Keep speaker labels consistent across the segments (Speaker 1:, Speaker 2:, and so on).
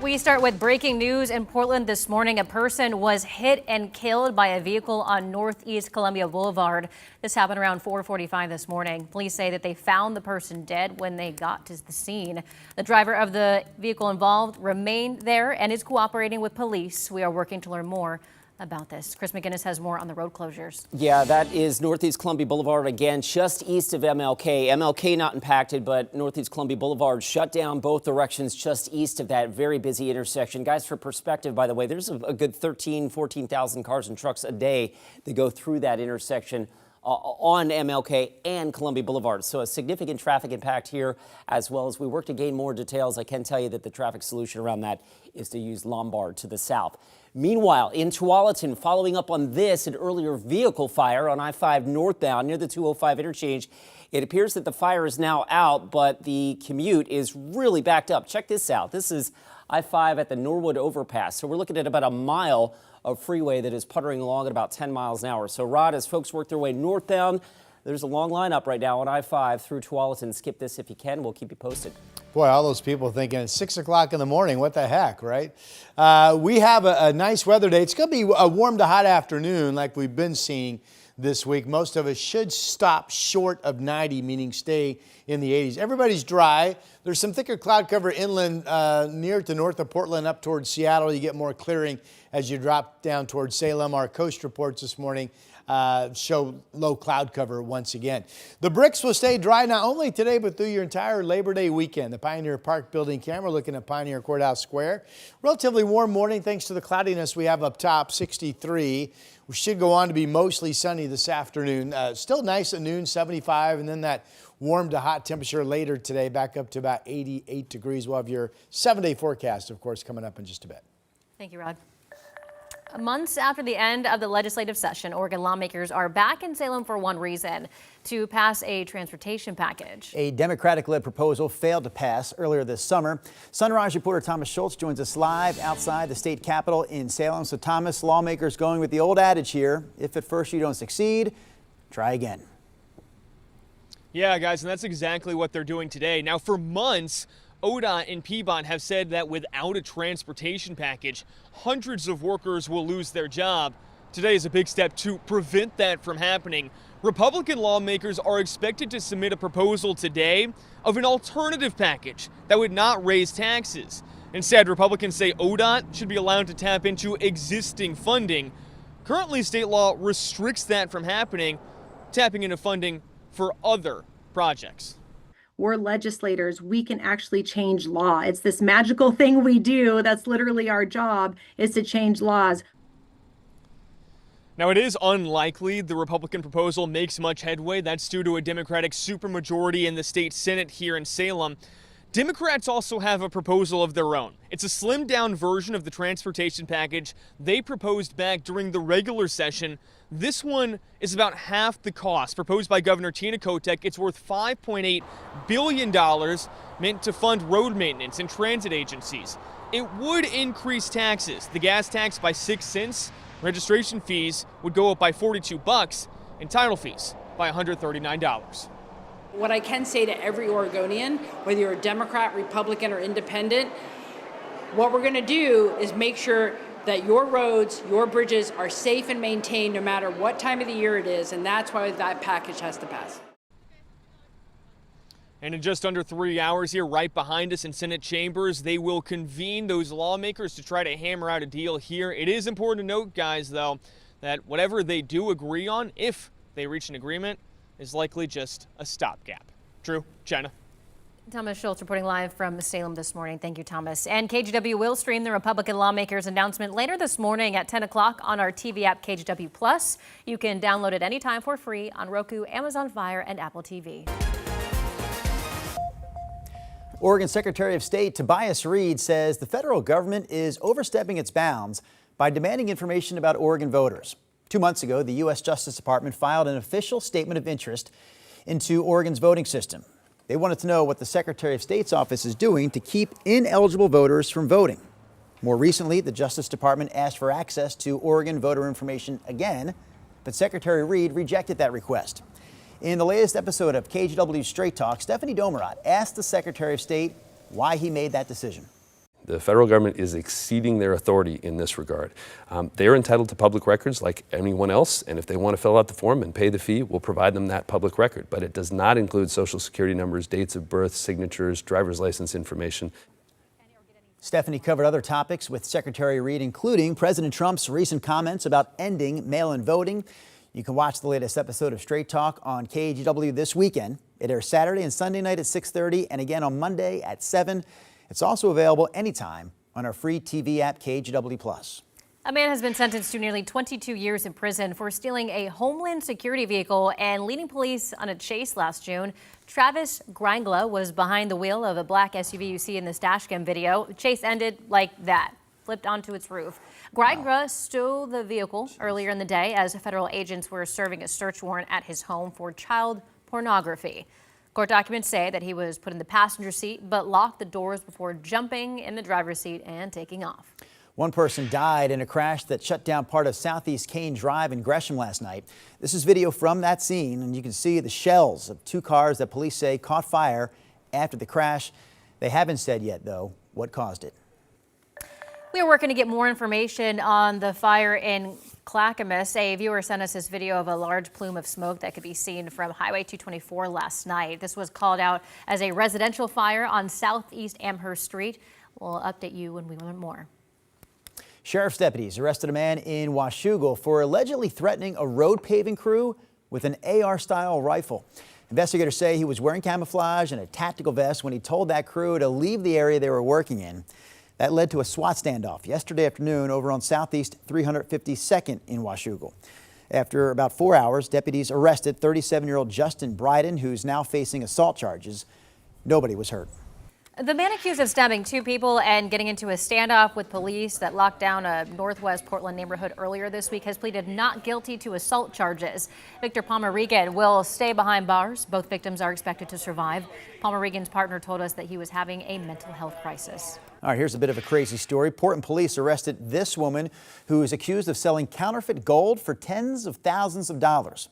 Speaker 1: We start with breaking news in Portland this morning. A person was hit and killed by a vehicle on Northeast Columbia Boulevard. This happened around 4:45 this morning. Police say that they found the person dead when they got to the scene. The driver of the vehicle involved remained there and is cooperating with police. We are working to learn more about this. Chris McGinnis has more on the road closures.
Speaker 2: Yeah, that is Northeast Columbia Boulevard again, just east of MLK. MLK not impacted, but Northeast Columbia Boulevard shut down both directions just east of that very busy intersection. Guys, for perspective, by the way, there's a good 14,000 cars and trucks a day that go through that intersection on MLK and Columbia Boulevard. So a significant traffic impact here, as well as we work to gain more details. I can tell you that the traffic solution around that is to use Lombard to the south. Meanwhile, in Tualatin, following up on this, an earlier vehicle fire on I-5 northbound near the 205 interchange. It appears that the fire is now out, but the commute is really backed up. Check this out. This is I-5 at the Norwood overpass. So we're looking at about a mile of freeway that is puttering along at about 10 miles an hour. So, Rod, as folks work their way northbound, there's a long lineup right now on I-5 through Tualatin. Skip this if you can. We'll keep you posted.
Speaker 3: Boy, all those people thinking it's 6 o'clock in the morning. What the heck, right? We have a nice weather day. It's going to be a warm to hot afternoon like we've been seeing this week. Most of us should stop short of 90, meaning stay in the 80s. Everybody's dry. There's some thicker cloud cover inland near to north of Portland up towards Seattle. You get more clearing as you drop down towards Salem. Our coast reports this morning show low cloud cover once again. The bricks will stay dry not only today, but through your entire Labor Day weekend. The Pioneer Park building camera looking at Pioneer Courthouse Square. Relatively warm morning thanks to the cloudiness we have up top, 63. We should go on to be mostly sunny this afternoon. Still nice at noon, 75, and then that warm to hot temperature later today, back up to about 88 degrees. We'll have your 7-day forecast, of course, coming up in just a bit.
Speaker 1: Thank you, Rod. Months after the end of the legislative session, Oregon lawmakers are back in Salem for one reason: to pass a transportation package.
Speaker 4: A Democratic-led proposal failed to pass earlier this summer. Sunrise reporter Thomas Schultz joins us live outside the state capitol in Salem. So, Thomas, lawmakers going with the old adage here: if at first you don't succeed, try again.
Speaker 5: Yeah, guys, and that's exactly what they're doing today. Now, for months, ODOT and PBOT have said that without a transportation package, hundreds of workers will lose their job. Today is a big step to prevent that from happening. Republican lawmakers are expected to submit a proposal today of an alternative package that would not raise taxes. Instead, Republicans say ODOT should be allowed to tap into existing funding. Currently, state law restricts that from happening, tapping into funding for other projects.
Speaker 6: We're legislators. We can actually change law. It's this magical thing we do. That's literally our job, is to change laws.
Speaker 5: Now, it is unlikely the Republican proposal makes much headway. That's due to a Democratic supermajority in the state Senate here in Salem. Democrats also have a proposal of their own. It's a slimmed-down version of the transportation package they proposed back during the regular session. This one is about half the cost. Proposed by Governor Tina Kotek, it's worth $5.8 billion, meant to fund road maintenance and transit agencies. It would increase taxes, the gas tax by 6 cents, registration fees would go up by $42, and title fees by $139.
Speaker 7: What I can say to every Oregonian, whether you're a Democrat, Republican, or independent, what we're going to do is make sure that your roads, your bridges are safe and maintained no matter what time of the year it is, and that's why that package has to pass.
Speaker 5: And in just under 3 hours here, right behind us in Senate chambers, they will convene those lawmakers to try to hammer out a deal here. It is important to note, guys, though, that whatever they do agree on, if they reach an agreement, is likely just a stopgap. True, Jenna.
Speaker 1: Thomas Schultz reporting live from Salem this morning. Thank you, Thomas. And KGW will stream the Republican lawmakers' announcement later this morning at 10 o'clock on our TV app KGW Plus. You can download it anytime for free on Roku, Amazon Fire, and Apple TV.
Speaker 4: Oregon Secretary of State Tobias Reed says the federal government is overstepping its bounds by demanding information about Oregon voters. 2 months ago, the U.S. Justice Department filed an official statement of interest into Oregon's voting system. They wanted to know what the Secretary of State's office is doing to keep ineligible voters from voting. More recently, the Justice Department asked for access to Oregon voter information again, but Secretary Reed rejected that request. In the latest episode of KGW Straight Talk, Stephanie Domerot asked the Secretary of State why he made that decision.
Speaker 8: The federal government is exceeding their authority in this regard. They're entitled to public records like anyone else, and if they want to fill out the form and pay the fee, we'll provide them that public record. But it does not include social security numbers, dates of birth, signatures, driver's license information.
Speaker 4: Stephanie covered other topics with Secretary Reid, including President Trump's recent comments about ending mail-in voting. You can watch the latest episode of Straight Talk on KGW this weekend. It airs Saturday and Sunday night at 6:30 and again on Monday at 7. It's also available anytime on our free TV app, KGW+.
Speaker 1: A man has been sentenced to nearly 22 years in prison for stealing a Homeland Security vehicle and leading police on a chase last June. Travis Grangla was behind the wheel of a black SUV you see in this dashcam video. The chase ended like that, flipped onto its roof. Grangla stole the vehicle earlier in the day as federal agents were serving a search warrant at his home for child pornography. Court documents say that he was put in the passenger seat but locked the doors before jumping in the driver's seat and taking off.
Speaker 4: One person died in a crash that shut down part of Southeast Kane Drive in Gresham last night. This is video from that scene, and you can see the shells of two cars that police say caught fire after the crash. They haven't said yet, though, what caused it.
Speaker 1: We are working to get more information on the fire in Clackamas. A viewer sent us this video of a large plume of smoke that could be seen from Highway 224 last night. This was called out as a residential fire on Southeast Amherst Street. We'll update you when we learn more.
Speaker 4: Sheriff's deputies arrested a man in Washougal for allegedly threatening a road paving crew with an AR-style rifle. Investigators say he was wearing camouflage and a tactical vest when he told that crew to leave the area they were working in. That led to a SWAT standoff yesterday afternoon over on Southeast 352nd in Washougal. After about 4 hours, deputies arrested 37-year-old Justin Bryden, who's now facing assault charges. Nobody was hurt.
Speaker 1: The man accused of stabbing two people and getting into a standoff with police that locked down a northwest Portland neighborhood earlier this week has pleaded not guilty to assault charges. Victor Palmer-Regan will stay behind bars. Both victims are expected to survive. Palmer-Regan's partner told us that he was having a mental health crisis.
Speaker 4: All right, here's a bit of a crazy story. Portland police arrested this woman who is accused of selling counterfeit gold for tens of thousands of dollars.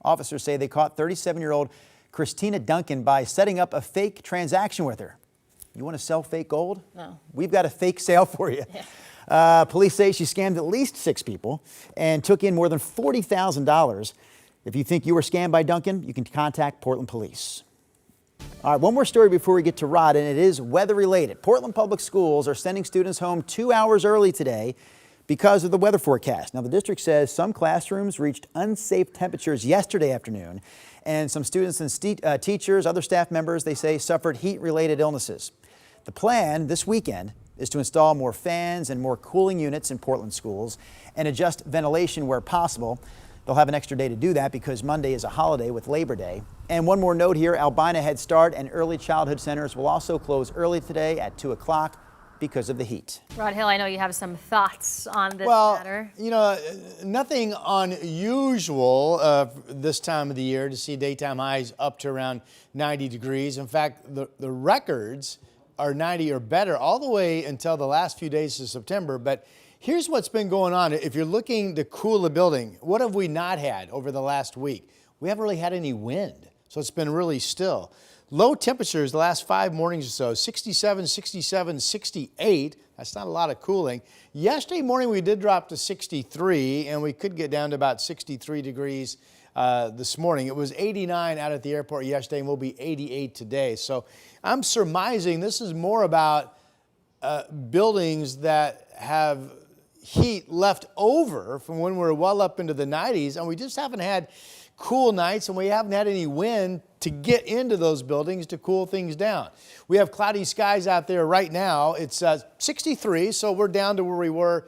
Speaker 4: Officers say they caught 37-year-old Christina Duncan by setting up a fake transaction with her. You want to sell fake gold?
Speaker 1: No.
Speaker 4: We've got a fake sale for you. Yeah. Police say she scammed at least 6 people and took in more than $40,000. If you think you were scammed by Duncan, you can contact Portland Police. All right, one more story before we get to Rod, and it is weather-related. Portland Public Schools are sending students home 2 hours early today because of the weather forecast. Now, the district says some classrooms reached unsafe temperatures yesterday afternoon, and some students and teachers, other staff members, they say, suffered heat-related illnesses. The plan this weekend is to install more fans and more cooling units in Portland schools and adjust ventilation where possible. They'll have an extra day to do that because Monday is a holiday with Labor Day. And one more note here, Albina Head Start and early childhood centers will also close early today at 2 o'clock because of the heat.
Speaker 1: Rod Hill, I know you have some thoughts on this matter.
Speaker 3: You know, nothing unusual this time of the year to see daytime highs up to around 90 degrees. In fact, the records are 90 or better all the way until the last few days of September. But here's what's been going on. If you're looking to cool a building, what have we not had over the last week? We haven't really had any wind, so it's been really still. Low temperatures the last 5 mornings or so, 67, 67, 68. That's not a lot of cooling. Yesterday morning we did drop to 63, and we could get down to about 63 degrees this morning. It was 89 out at the airport yesterday, and we'll be 88 today. So I'm surmising this is more about buildings that have heat left over from when we were well up into the 90s, and we just haven't had cool nights, and we haven't had any wind to get into those buildings to cool things down. We have cloudy skies out there right now. It's 63, so we're down to where we were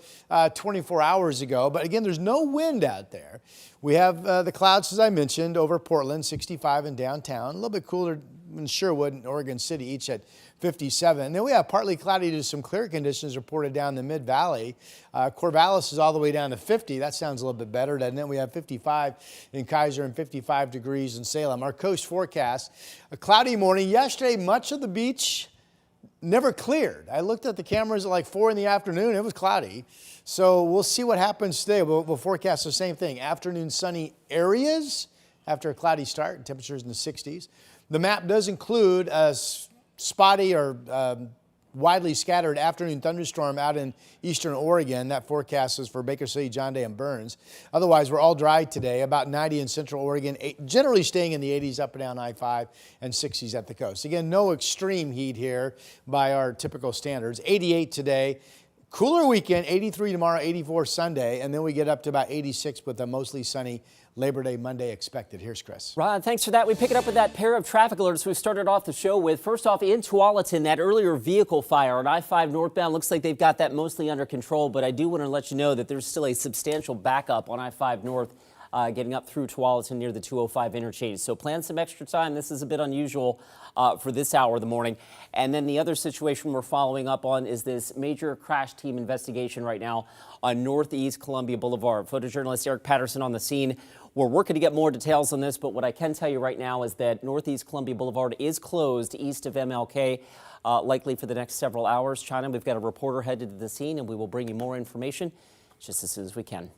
Speaker 3: 24 hours ago. But again, there's no wind out there. We have the clouds, as I mentioned, over Portland, 65 in downtown. A little bit cooler in Sherwood and Oregon City, each at 57. And then we have partly cloudy to some clear conditions reported down the Mid-Valley. Corvallis is all the way down to 50. That sounds a little bit better. And then we have 55 in Kaiser and 55 degrees in Salem. Our coast forecast, a cloudy morning. Yesterday, much of the beach never cleared. I looked at the cameras at like 4 in the afternoon. It was cloudy. So we'll see what happens today. We'll forecast the same thing. Afternoon sunny areas after a cloudy start, temperatures in the 60s. The map does include spotty or widely scattered afternoon thunderstorm out in eastern Oregon. That forecast is for Baker City, John Day, and Burns. Otherwise, we're all dry today, about 90 in central Oregon, generally staying in the 80s up and down I-5 and 60s at the coast. Again, no extreme heat here by our typical standards. 88 today. Cooler weekend, 83 tomorrow, 84 Sunday, and then we get up to about 86 with a mostly sunny Labor Day Monday expected. Here's Chris.
Speaker 2: Rod, thanks for that. We pick it up with that pair of traffic alerts we started off the show with. First off, in Tualatin, that earlier vehicle fire on I-5 northbound, looks like they've got that mostly under control, but I do want to let you know that there's still a substantial backup on I-5 north getting up through Tualatin near the 205 interchange. So plan some extra time. This is a bit unusual for this hour of the morning. And then the other situation we're following up on is this major crash team investigation right now on Northeast Columbia Boulevard. Photojournalist Eric Patterson on the scene. We're working to get more details on this, but what I can tell you right now is that Northeast Columbia Boulevard is closed east of MLK, likely for the next several hours. China, we've got a reporter headed to the scene, and we will bring you more information just as soon as we can.